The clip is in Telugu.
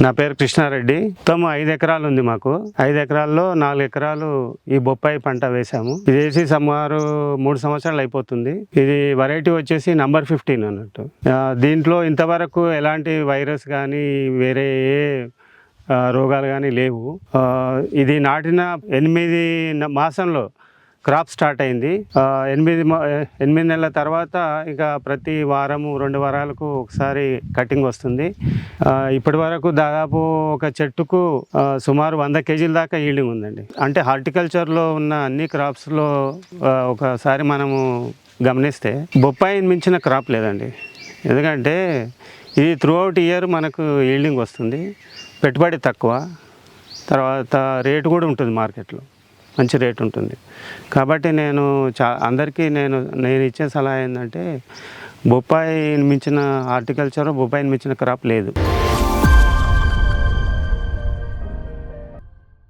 నా పేరు కృష్ణారెడ్డి. మొత్తం 5 ఎకరాలు ఉంది మాకు. 5 ఎకరాల్లో 4 ఎకరాలు ఈ బొప్పాయి పంట వేసాము. ఇది వేసి సుమారు 3 సంవత్సరాలు అయిపోతుంది. ఇది వెరైటీ వచ్చేసి నంబర్ 15 అన్నట్టు. దీంట్లో ఇంతవరకు ఎలాంటి వైరస్ కానీ వేరే ఏ రోగాలు కానీ లేవు. ఇది నాటిన 8 మాసంలో క్రాప్ స్టార్ట్ అయింది. 8 నెలల తర్వాత ఇక ప్రతి వారము 2 వారాలకు ఒకసారి కటింగ్ వస్తుంది. ఇప్పటి వరకు దాదాపు ఒక చెట్టుకు సుమారు 100 కేజీల దాకా ఈల్డింగ్ ఉందండి. అంటే హార్టికల్చర్లో ఉన్న అన్ని క్రాప్స్లో ఒకసారి మనము గమనిస్తే బొప్పాయిని మించిన క్రాప్ లేదండి. ఎందుకంటే ఇది త్రూఅవుట్ ఇయర్ మనకు ఈల్డింగ్ వస్తుంది, పెట్టుబడి తక్కువ, తర్వాత రేటు కూడా ఉంటుంది, మార్కెట్లో మంచి రేటు ఉంటుంది. కాబట్టి నేను అందరికీ నేను ఇచ్చే సలహా ఏంటంటే బొప్పాయిని మించిన హార్టికల్చర్, బొప్పాయిని మించిన క్రాప్ లేదు.